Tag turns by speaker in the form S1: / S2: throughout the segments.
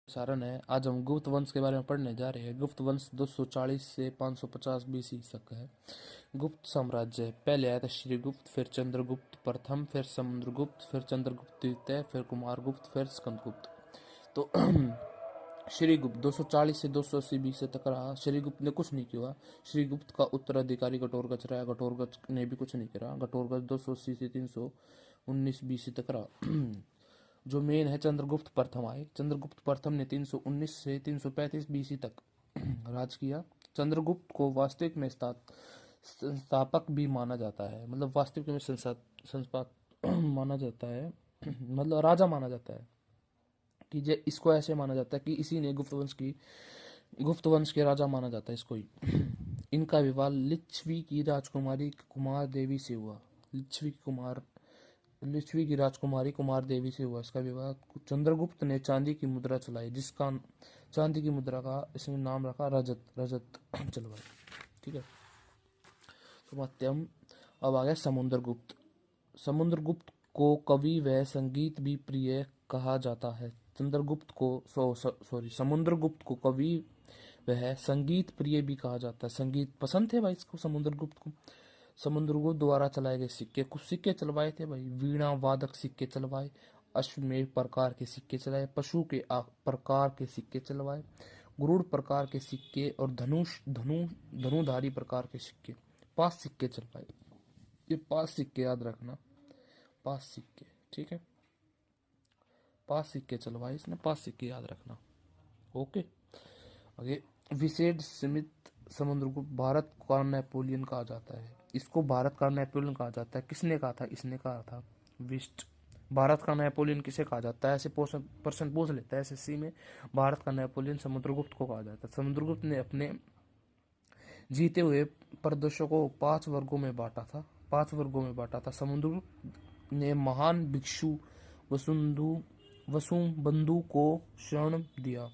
S1: सारण है। आज हम गुप्त वंश के बारे में पढ़ने जा रहे हैं। गुप्त वंश 240 से 550 बीसी तक है। गुप्त साम्राज्य पहले आया था श्रीगुप्त, फिर चंद्रगुप्त प्रथम, फिर समुद्रगुप्त, फिर चंद्रगुप्त द्वितीय, फिर कुमारगुप्त, फिर स्कंदगुप्त। तो श्रीगुप्त 240 से 280 बीसी तक रहा। श्रीगुप्त ने कुछ नहीं किया। श्रीगुप्त का उत्तराधिकारी घटोत्कच रहा। घटोत्कच ने भी कुछ नहीं करा। घटोत्कच 280 से 319 बीसी तक रहा। जो मेन है चंद्रगुप्त प्रथम आए। चंद्रगुप्त प्रथम ने 319 से 335 बीसी तक राज किया। चंद्रगुप्त को वास्तविक में संस्थापक भी माना जाता है, मतलब वास्तविक में संस्थापक माना जाता है, मतलब राजा माना जाता है। कि जे इसको ऐसे माना जाता है कि इसी ने गुप्त वंश के राजा माना जाता है इसको ही। इनका विवाह लिच्छवी की राजकुमारी कुमार देवी से हुआ। लिच्छवी की राजकुमारी कुमार देवी से हुआ इसका विवाह। चंद्रगुप्त ने चांदी की मुद्रा चलाई, जिसका चांदी की मुद्रा का इसने नाम रखा रजत चलवाई। ठीक है, तो माध्यम। अब आ गया समुद्रगुप्त। समुद्रगुप्त को कवि व संगीत भी प्रिय कहा जाता है। समुद्रगुप्त को कवि वह संगीत प्रिय भी कहा जाता है। संगीत पसंद थे भाई इसको, समुद्रगुप्त को। समुद्रगुप्त द्वारा चलाए गए सिक्के, कुछ सिक्के चलवाए थे भाई। वीणा वादक सिक्के चलवाए, अश्वमेध प्रकार के सिक्के चलाए, पशु के प्रकार के सिक्के चलवाए, गुरुड़ प्रकार के सिक्के और धनुधारी प्रकार के सिक्के, 5 सिक्के चलवाए। ये 5 सिक्के याद रखना, 5 सिक्के। ठीक है, 5 सिक्के चलवाए इसने, 5 सिक्के याद रखना। ओके, आगे। विशेष सीमित समुद्रगुप्त भारत का नेपोलियन कहा जाता है। इसको भारत का नेपोलियन कहा जाता है। किसने कहा था? इसने कहा था, विस्ट। भारत का नेपोलियन किसे कहा जाता है? ऐसे प्रश्न पूछ लेता है एसएससी में। भारत का नेपोलियन समुद्रगुप्त को कहा जाता है। समुद्रगुप्त ने अपने जीते हुए प्रदेशों को 5 वर्गों में बांटा था। 5 वर्गों में बांटा था। समुद्रगुप्त ने महान भिक्षु वसुबंधु को शरण दिया।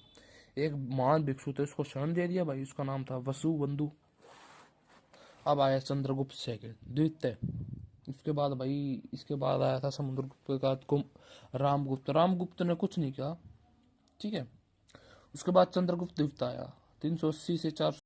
S1: एक महान भिक्षु थे, उसको शरण दे दिया भाई, उसका नाम था वसुबंधु। अब आया चंद्रगुप्त सेकंड द्वितीय। उसके बाद भाई, इसके बाद आया था समुद्रगुप्त के बाद रामगुप्त। रामगुप्त ने कुछ नहीं किया। ठीक है, उसके बाद चंद्रगुप्त द्वितीय आया 380 से 400